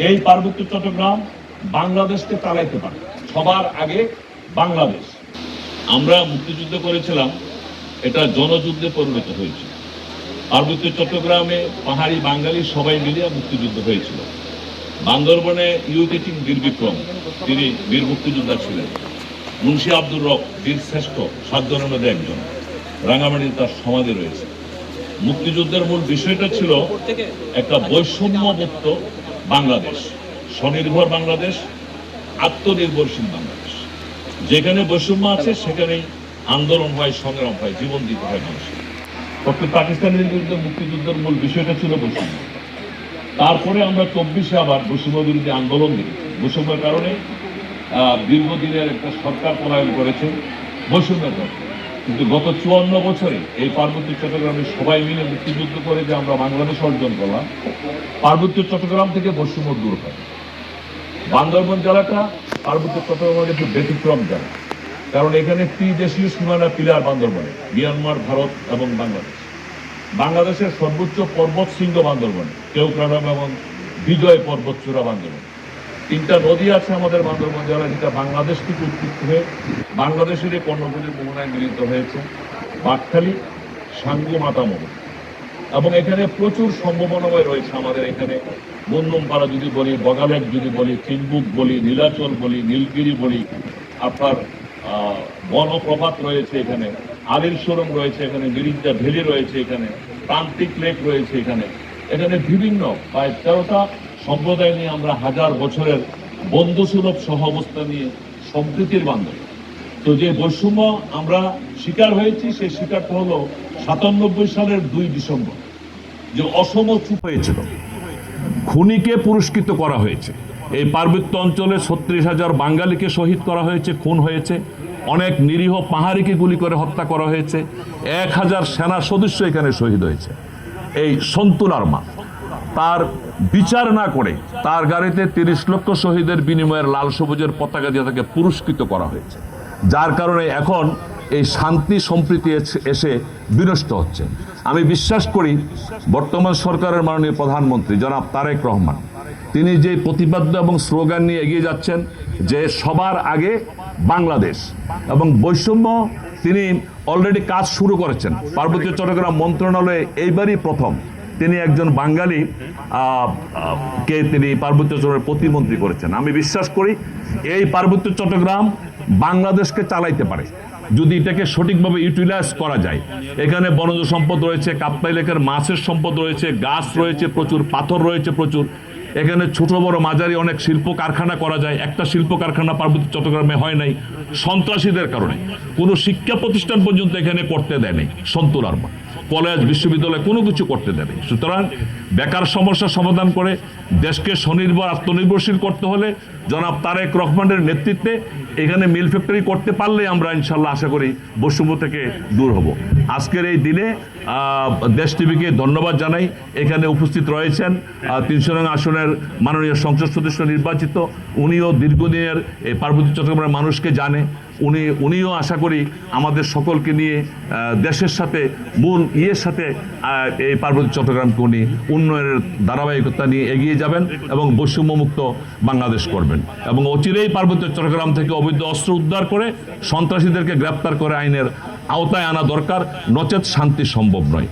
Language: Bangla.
এই পার্বত্য চট্টগ্রাম বাংলাদেশকে চালাইতে পারে, সবার আগে বাংলাদেশ। আমরা মুক্তিযুদ্ধ করেছিলাম, এটা জনযুদ্ধে পরিণত হয়েছিল। পার্বত্য চট্টগ্রামে পাহাড়ি বাঙালি সবাই মিলে মুক্তিযুদ্ধ হয়েছিল। বান্দরবনে ইউকেটিং বীর বিক্রম, তিনি বীর মুক্তিযোদ্ধা ছিলেন। মুন্সি আব্দুর রব বীর শ্রেষ্ঠ 7 জনের মধ্যে একজন। রাঙামাটির তার সমাধি রয়েছে। মুক্তিযুদ্ধের মূল বিষয়টা ছিল একটা বৈষম্যমুক্ত বাংলাদেশ, স্বনির্ভর বাংলাদেশ, আত্মনির্ভরশীল বাংলাদেশ। যেখানে বৈষম্য আছে সেখানেই আন্দোলন হয়, সংগ্রাম হয়, জীবন দিতে হয় মানুষের। পাকিস্তানের বিরুদ্ধে মুক্তিযুদ্ধের মূল বিষয়টা ছিল বৈষম্য। তারপরে আমরা 24-এ আবার বৈষম্য বিরোধী আন্দোলন দিই। বৈষম্যের কারণে দীর্ঘদিনের একটা সরকার পলায়ন করেছে বৈষম্যের কারণে। কিন্তু গত 54 বছরে এই পার্বত্য চট্টগ্রামে সবাই মিলে মুক্তিযুদ্ধ করে যে আমরা বাংলাদেশ অর্জন করলাম, পার্বত্য চট্টগ্রাম থেকে বৈষম্য দূর হয়। বান্দরবন জেলাটা পার্বত্য চট্টগ্রামের একটু ব্যতিক্রম জেলা, কারণ এখানে ত্রিদেশীয় সীমানা পিলার বান্দরবনে, মিয়ানমার, ভারত এবং বাংলাদেশ। বাংলাদেশের সর্বোচ্চ পর্বত শৃঙ্গ বান্দরবনে, কেওক্রাডাম এবং বিজয় পর্বতচূড়া বান্দরবনে। 3টা নদী আছে আমাদের বান্দরবন জেলায়, যেটা বাংলাদেশ থেকে উৎপত্তি হয়ে বাংলাদেশের এই কর্ণফুলীর মোহনায় মিলিত হয়েছে। বাকখালী, সাঙ্গু, মাতামহল। এবং এখানে প্রচুর সম্ভাবনাময় রয়েছে আমাদের এখানে। বন্দমপাড়া যদি বলি, বগালেক যদি বলি, চিনবুক বলি, নীলাচল বলি, নীলগিরি বলি, আপনার বনপ্রপাত রয়েছে এখানে, আলির সুরঙ্গ রয়েছে এখানে, মিরিঞ্জা ভ্যালি রয়েছে এখানে, প্রান্তিক লেক রয়েছে এখানে। এখানে বিভিন্ন প্রায় 13টা সম্প্রদায় নিয়ে আমরা হাজার বছরের বন্ধুসুলভ সহ অবস্থা নিয়ে সম্প্রীতির বান্ধব। তো যে বৈষম্য আমরা শিকার হয়েছি, সেই শিকারটা হলো 97 সালের 2 ডিসেম্বর, যে অসম চুপ হয়েছিল, খুনিকে পুরস্কৃত করা হয়েছে। এই পার্বত্য অঞ্চলে 36,000 বাঙালিকে শহীদ করা হয়েছে, খুন হয়েছে। অনেক নিরীহ পাহাড়িকে গুলি করে হত্যা করা হয়েছে। 1000 সেনা সদস্য এখানে শহীদ হয়েছে। এই সন্তুল আরমা তার বিচার না করে তার গাড়িতে 30 লক্ষ শহীদের বিনিময়ের লাল সবুজের পতাকা দিয়ে তাকে পুরস্কৃত করা হয়েছে, যার কারণে এখন এই শান্তি সম্প্রীতি এসে বিনষ্ট হচ্ছে। আমি বিশ্বাস করি বর্তমান সরকারের মাননীয় প্রধানমন্ত্রী জনাব তারেক রহমান, তিনি যে প্রতিপাদ্য এবং স্লোগান নিয়ে এগিয়ে যাচ্ছেন যে সবার আগে বাংলাদেশ এবং বৈষম্য, তিনি অলরেডি কাজ শুরু করেছেন। পার্বত্য চট্টগ্রাম মন্ত্রণালয়ে এইবারই প্রথম তিনি একজন বাঙালি কে তিনি পার্বত্য চট্টগ্রামের প্রতিমন্ত্রী করেছেন। আমি বিশ্বাস করি এই পার্বত্য চট্টগ্রাম বাংলাদেশকে চালাইতে পারে যদি এটাকে সঠিকভাবে ইউটিলাইজ করা যায়। এখানে বনজ সম্পদ রয়েছে, কাপ্তাই লেকের মাছের সম্পদ রয়েছে, গাছ রয়েছে প্রচুর, পাথর রয়েছে প্রচুর। এখানে ছোট বড় মাঝারি অনেক শিল্প কারখানা করা যায়। একটা শিল্প কারখানা পার্বত্য চট্টগ্রামে হয় নাই সন্ত্রাসীদের কারণে। কোনো শিক্ষা প্রতিষ্ঠান পর্যন্ত এখানে করতে দেয় নাই সন্তুল আরমা, কলেজ বিশ্ববিদ্যালয় কোনো কিছু করতে দেয় নাই। সুতরাং বেকার সমস্যার সমাধান করে দেশকে স্বনির্ভর আত্মনির্ভরশীল করতে হলে জনাব তারেক রহমানের নেতৃত্বে এখানে মিল ফ্যাক্টরি করতে পারলে আমরা ইনশাল্লাহ আশা করি বৈষম্য থেকে দূর হব। আজকের এই দিনে দেশ টিভিকে ধন্যবাদ জানাই। এখানে উপস্থিত রয়েছেন 300 নং আসনের মাননীয় সংসদ সদস্য নির্বাচিত, উনিও দীর্ঘদিনের এই পার্বত্য চট্টগ্রামের মানুষকে জানে। উনিও আশা করি আমাদের সকলকে নিয়ে দেশের সাথে মূল সাথে এই পার্বত্য চট্টগ্রামকে উনি উন্নয়নের ধারাবাহিকতা নিয়ে এগিয়ে যাবেন এবং বৈষম্যমুক্ত বাংলাদেশ করবেন। এবং অচিরেই পার্বত্য চট্টগ্রাম থেকে অবৈধ অস্ত্র উদ্ধার করে সন্ত্রাসীদেরকে গ্রেপ্তার করে আইনের আওতায় আনা দরকার, নচেত শান্তি সম্ভব নয়।